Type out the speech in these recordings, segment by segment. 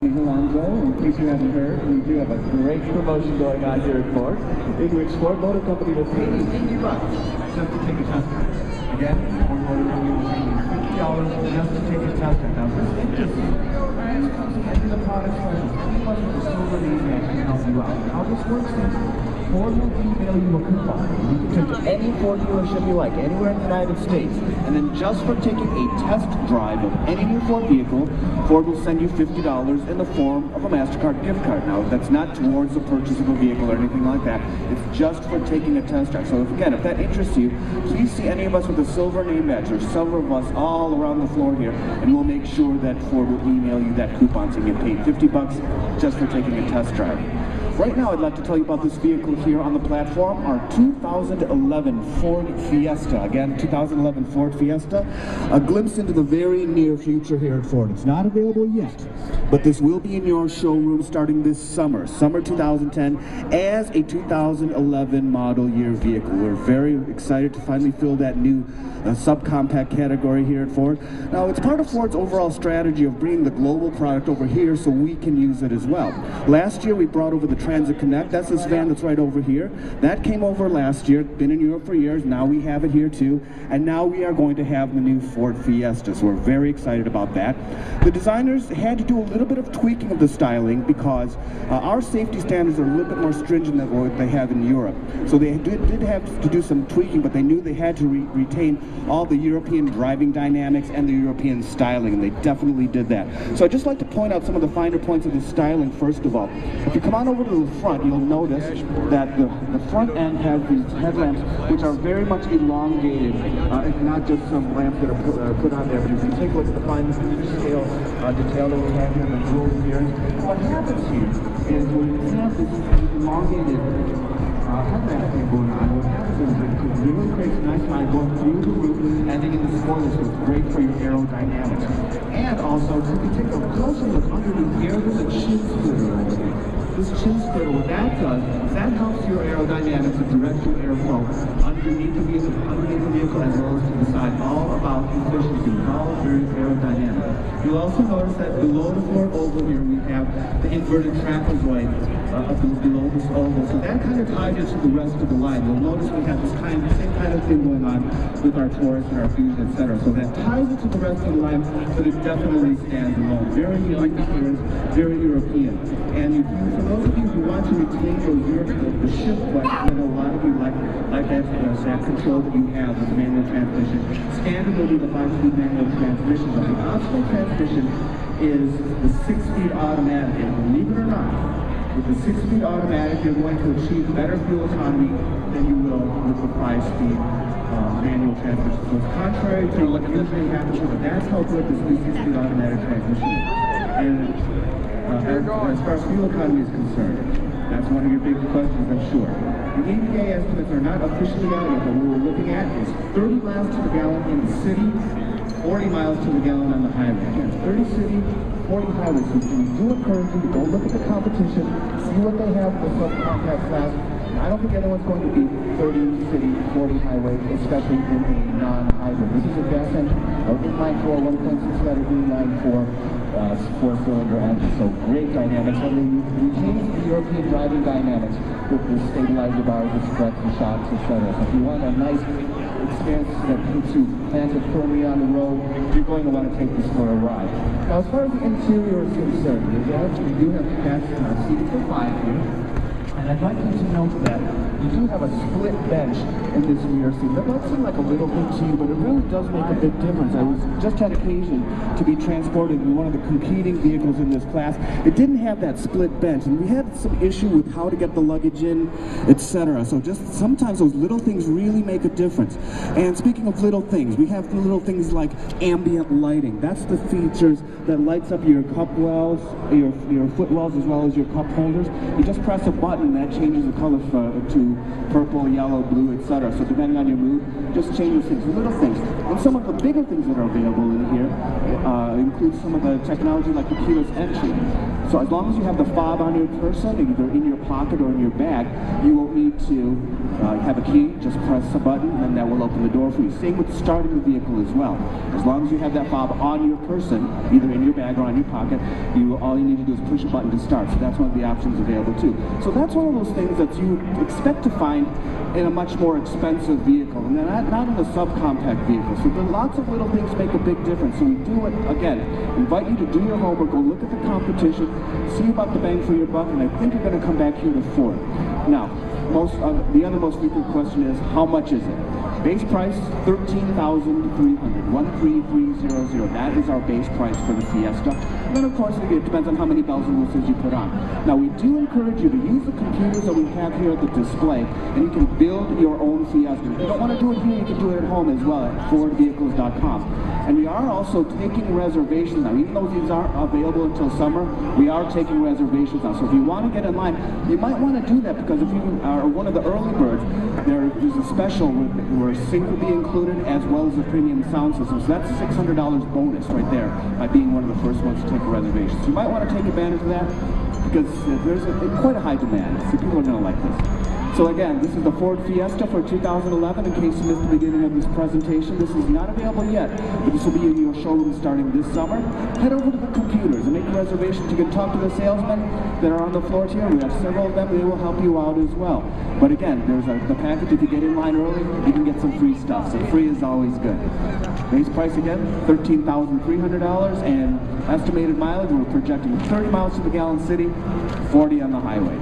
In case you haven't heard, we do have a great promotion going on here at Ford, in which Ford Motor Company will pay you $80 just to take a test drive. Again, Ford Motor Company will pay you $50 just to take a test drive. Now, this interesting. The product special. The silver name badge can help you out. How this works is, Ford will email you a coupon. You can take to any Ford dealership you like, anywhere in the United States, and then just for taking a test drive of any new Ford vehicle, Ford will send you $50 in the form of a MasterCard gift card. Now, that's not towards the purchase of a vehicle or anything like that. It's just for taking a test drive. So, if that interests you, please see any of us with a silver name badge. There's several of us all around the floor here, and we'll make sure that Ford will email you that coupon so you get paid $50 just for taking a test drive. Right now, I'd like to tell you about this vehicle here on the platform, our 2011 Ford Fiesta. Again, 2011 Ford Fiesta. A glimpse into the very near future here at Ford. It's not available yet, but this will be in your showroom starting this summer, summer 2010, as a 2011 model year vehicle. We're very excited to finally fill that new subcompact category here at Ford. Now, it's part of Ford's overall strategy of bringing the global product over here so we can use it as well. Last year, we brought over the Transit Connect. That's this van that's right over here. That came over last year, been in Europe for years. Now we have it here too. And now we are going to have the new Ford Fiesta. So we're very excited about that. The designers had to do a little bit of tweaking of the styling because our safety standards are a little bit more stringent than what they have in Europe. So they did have to do some tweaking, but they knew they had to retain all the European driving dynamics and the European styling, and they definitely did that. So I'd just like to point out some of the finer points of the styling first of all. If you come on over to the front, you'll notice that the front end has these headlamps which are very much elongated. It's not just some lamps that are put on there, but if you take a look at the fine detail that we have here in the jewelry here, what happens here is when you have this elongated headlamp thing going on, what happens is it really creates a nice line going through the roof, ending in the spoilers, so it's great for your aerodynamics. And also, if you take a closer look underneath here, there's a chin splitter over here. This chin splitter, what that does is that helps your aerodynamics and direct your airflow underneath the vehicle as well as to the side. All about efficiency, all very aerodynamic. You'll also notice that below the Ford oval here we have the inverted trapezoid below this oval. So that kind of ties into the rest of the line. You'll notice we have this same kind of thing going on with our Taurus and our Fusion, etc. So that ties into the rest of the line, but it definitely stands alone. Very unique appearance, very European. And for those of you who want to retain the shift button, I know a lot of you like that control that you have with the manual transmission. Standard will be the 5-speed manual transmission, but the optional transmission is the 6-speed automatic. And believe it or not, with the 6-speed automatic, you're going to achieve better fuel economy than you will with the 5-speed manual transmission. So it's contrary to what usually happens, but that's how good this new 6-speed automatic transmission is. And as far as fuel economy is concerned, that's one of your big questions, I'm sure. The EPA estimates are not officially out yet, but what we're looking at is 30 miles to the gallon in the city, 40 miles to the gallon on the highway. Again, 30 city, 40 highway. So when you do it currently, go look at the competition, see what they have for subcompact class. I don't think anyone's going to beat 30 city, 40 highway, especially in a non-hybrid. This is a gas engine, inline 4, 1.6-liter inline 4-cylinder engine. So great dynamics. And we changed the European driving dynamics with the stabilizer bars, the struts, and shocks, etc. So if you want a nice experience that keeps you planted firmly on the road, you're going to want to take this for a ride. Now, as far as the interior is concerned, we do have capacity in our seats for 5 here. And I'd like you to note that we do have a split bench in this rear seat. That might seem like a little thing to you, but it really does make a big difference. I was just had occasion to be transported in one of the competing vehicles in this class. It didn't have that split bench, and we had some issue with how to get the luggage in, etc. So just sometimes those little things really make a difference. And speaking of little things, we have little things like ambient lighting. That's the features that lights up your cup wells, your foot wells, as well as your cup holders. You just press a button and that changes the color to purple, yellow, blue, etc. So depending on your mood, just changes things, little things. And some of the bigger things that are available in here include some of the technology like the keyless entry. So as long as you have the fob on your person, either in your pocket or in your bag, you won't need to have a key. Just press a button and that will open the door for you. Same with starting the vehicle as well. As long as you have that fob on your person, either in your bag or on your pocket, all you need to do is push a button to start. So that's one of the options available too. So that's one of those things that you expect to find in a much more expensive vehicle, and not in a subcompact vehicle. So there are lots of little things make a big difference. So we do it, again, invite you to do your homework, go look at the competition, see about the bang for your buck, and I think you're going to come back here to Ford. Now, the other most frequent question is, how much is it? Base price, $13,300, $13,300. That is our base price for the Fiesta. And then of course it depends on how many bells and whistles you put on. Now we do encourage you to use the computers that we have here at the display, and you can build your own Fiesta. If you don't want to do it here, you can do it at home as well at FordVehicles.com. And we are also taking reservations now. Even though these aren't available until summer, we are taking reservations now. So if you want to get in line, you might want to do that, because if you are one of the early birds, there's a special where sync will be included as well as the premium sound system. So that's a $600 bonus right there by being one of the first ones to take a reservation. So you might want to take advantage of that, because there's quite a high demand. So people are going to like this. So again, this is the Ford Fiesta for 2011. In case you missed the beginning of this presentation, this is not available yet, but this will be in your showroom starting this summer. Head over to the computers and make a reservation. You can talk to the salesmen that are on the floor here. We have several of them. They will help you out as well. But again, there's the package. If you get in line early, you can get some free stuff. So free is always good. Base price again, $13,300, and estimated mileage, we're projecting 30 miles to the gallon city, 40 on the highway.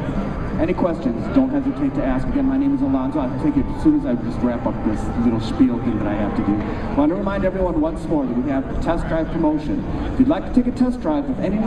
Any questions, don't hesitate to ask. Again, my name is Alonzo. I'll take it as soon as I just wrap up this little spiel thing that I have to do. I want to remind everyone once more that we have a test drive promotion. If you'd like to take a test drive with any